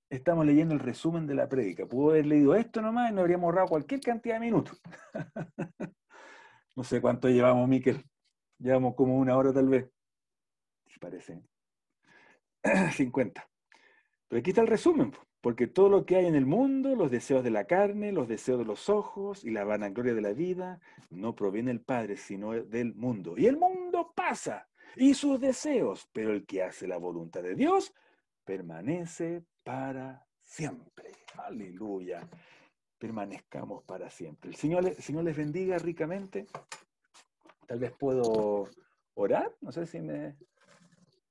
Estamos leyendo el resumen de la prédica. Pudo haber leído esto nomás y nos habríamos ahorrado cualquier cantidad de minutos. No sé cuánto llevamos, Miquel. Llevamos como 1 hora tal vez. Parece. 50. Pero aquí está el resumen, porque todo lo que hay en el mundo, los deseos de la carne, los deseos de los ojos y la vanagloria de la vida, no proviene del Padre, sino del mundo. Y el mundo pasa, y sus deseos, pero el que hace la voluntad de Dios permanece para siempre. Aleluya. Permanezcamos para siempre. El Señor les bendiga ricamente. Tal vez puedo orar, no sé si me...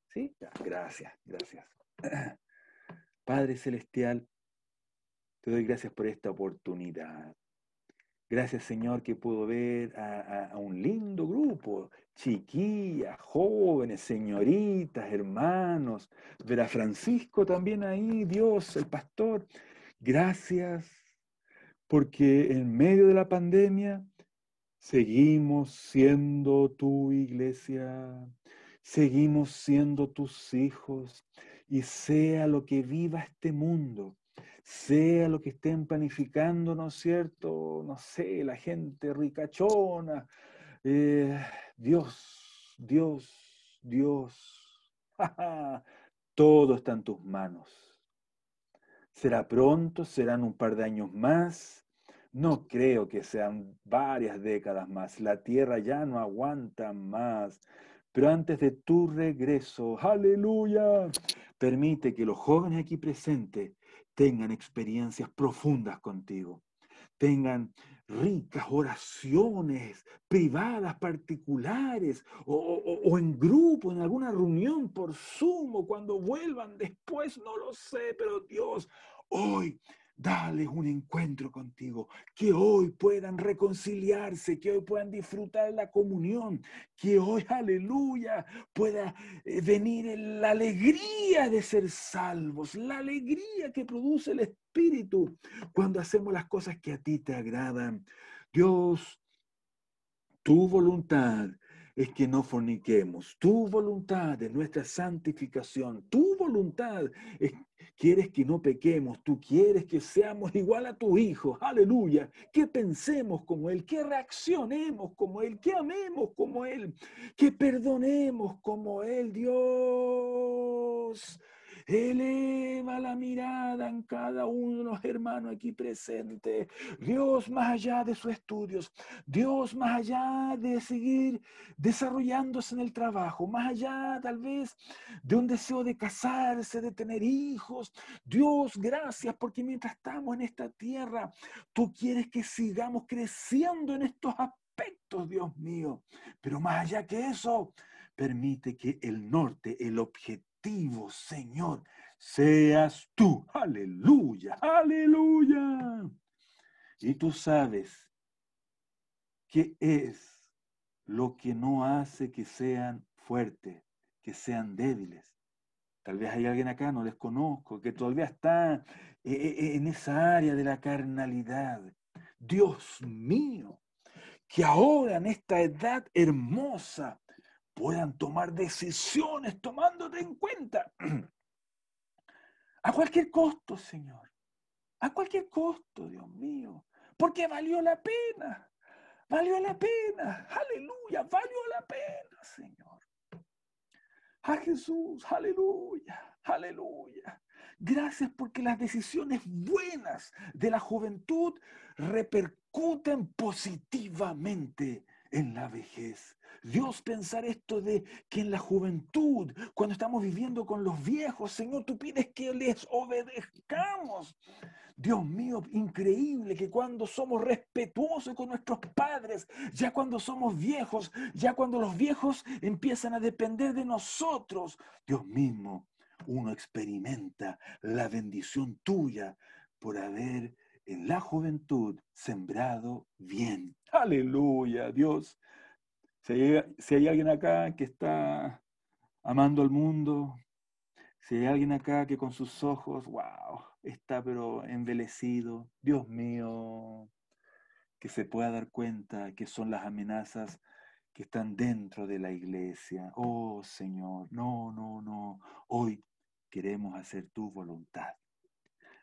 ¿Sí? Gracias, gracias. Padre Celestial, te doy gracias por esta oportunidad. Gracias, Señor, que puedo ver a un lindo grupo, chiquillas, jóvenes, señoritas, hermanos, ver a Francisco también ahí, Dios, el pastor. Gracias, porque en medio de la pandemia seguimos siendo tu iglesia, seguimos siendo tus hijos, y sea lo que viva este mundo, sea lo que estén planificando, ¿no es cierto? No sé, la gente ricachona. Dios, Dios, Dios. Todo está en tus manos. ¿Será pronto? ¿Serán un par de años más? No creo que sean varias décadas más. La tierra ya no aguanta más. Pero antes de tu regreso, aleluya, permite que los jóvenes aquí presentes tengan experiencias profundas contigo, tengan ricas oraciones privadas, particulares, o en grupo, en alguna reunión por Zoom, o cuando vuelvan después, no lo sé, pero Dios, hoy dales un encuentro contigo, que hoy puedan reconciliarse, que hoy puedan disfrutar la comunión, que hoy, aleluya, pueda venir la alegría de ser salvos, la alegría que produce el Espíritu cuando hacemos las cosas que a ti te agradan. Dios, tu voluntad es que no forniquemos. Tu voluntad es nuestra santificación. Tu voluntad es, quieres que no pequemos. Tú quieres que seamos igual a tu Hijo. Aleluya. Que pensemos como Él, que reaccionemos como Él, que amemos como Él, que perdonemos como Él. Dios, Dios, eleva la mirada en cada uno de los hermanos aquí presentes. Dios, más allá de sus estudios, Dios, más allá de seguir desarrollándose en el trabajo, más allá tal vez de un deseo de casarse, de tener hijos. Dios, gracias porque mientras estamos en esta tierra, tú quieres que sigamos creciendo en estos aspectos, Dios mío. Pero más allá que eso, permite que el norte, el objetivo, Señor, seas tú. Aleluya, aleluya. Y tú sabes qué es lo que no hace que sean fuertes, que sean débiles. Tal vez hay alguien acá, no les conozco, que todavía está en esa área de la carnalidad. Dios mío, que ahora en esta edad hermosa puedan tomar decisiones tomándote en cuenta. A cualquier costo, Señor. A cualquier costo, Dios mío. Porque valió la pena. Valió la pena. Aleluya. Valió la pena, Señor. A Jesús. Aleluya. Aleluya. Gracias porque las decisiones buenas de la juventud repercuten positivamente en la vejez. Dios, pensar esto de que en la juventud, cuando estamos viviendo con los viejos, Señor, tú pides que les obedezcamos. Dios mío, increíble que cuando somos respetuosos con nuestros padres, ya cuando somos viejos, ya cuando los viejos empiezan a depender de nosotros, Dios mismo, uno experimenta la bendición tuya por haber en la juventud sembrado bien. Aleluya, Dios. Si hay alguien acá que está amando al mundo, si hay alguien acá que con sus ojos, wow, está pero envelecido, Dios mío, que se pueda dar cuenta que son las amenazas que están dentro de la iglesia. Oh Señor, no, no, no. Hoy queremos hacer tu voluntad.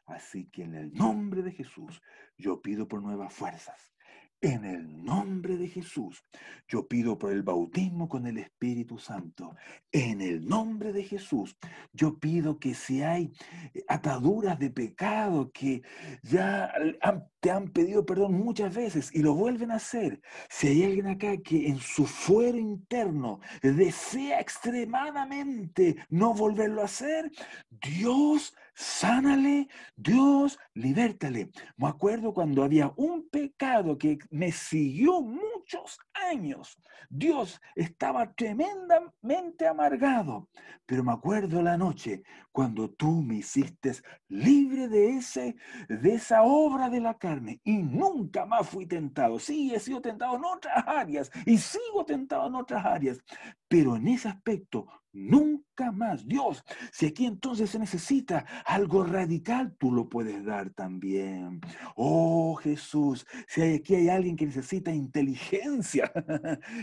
Así que en el nombre de Jesús, yo pido por nuevas fuerzas. En el nombre de Jesús, yo pido por el bautismo con el Espíritu Santo. En el nombre de Jesús, yo pido que si hay ataduras de pecado que ya te han pedido perdón muchas veces y lo vuelven a hacer, si hay alguien acá que en su fuero interno desea extremadamente no volverlo a hacer, Dios, sánale, Dios, libértale. Me acuerdo cuando había un pecado que me siguió muchos años. Dios estaba tremendamente amargado. Pero me acuerdo la noche cuando tú me hiciste libre de esa obra de la carne y nunca más fui tentado. Sí, he sido tentado en otras áreas y sigo tentado en otras áreas, pero en ese aspecto nunca más. Dios, si aquí entonces se necesita algo radical, tú lo puedes dar también. Oh Jesús, si aquí hay alguien que necesita inteligencia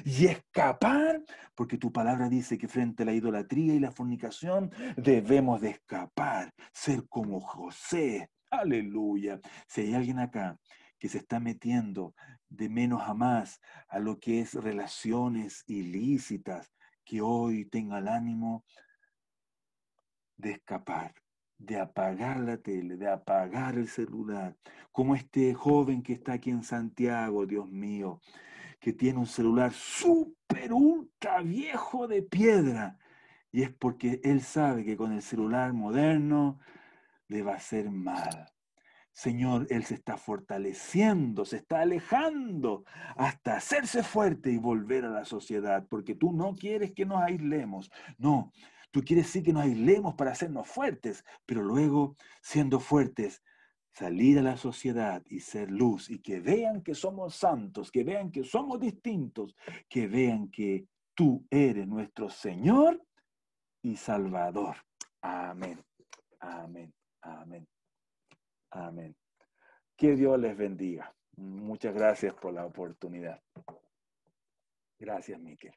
y escapar, porque tu palabra dice que frente a la idolatría y la fornicación debemos de escapar, ser como José. Aleluya. Si hay alguien acá que se está metiendo de menos a más a lo que es relaciones ilícitas, que hoy tenga el ánimo de escapar, de apagar la tele, de apagar el celular, como este joven que está aquí en Santiago, Dios mío, que tiene un celular súper ultra viejo de piedra, y es porque él sabe que con el celular moderno le va a hacer mal. Señor, él se está fortaleciendo, se está alejando hasta hacerse fuerte y volver a la sociedad, porque tú no quieres que nos aislemos, no, tú quieres sí que nos aislemos para hacernos fuertes, pero luego, siendo fuertes, salir a la sociedad y ser luz y que vean que somos santos, que vean que somos distintos, que vean que tú eres nuestro Señor y Salvador. Amén, amén, amén. Amén. Que Dios les bendiga. Muchas gracias por la oportunidad. Gracias, Miquel.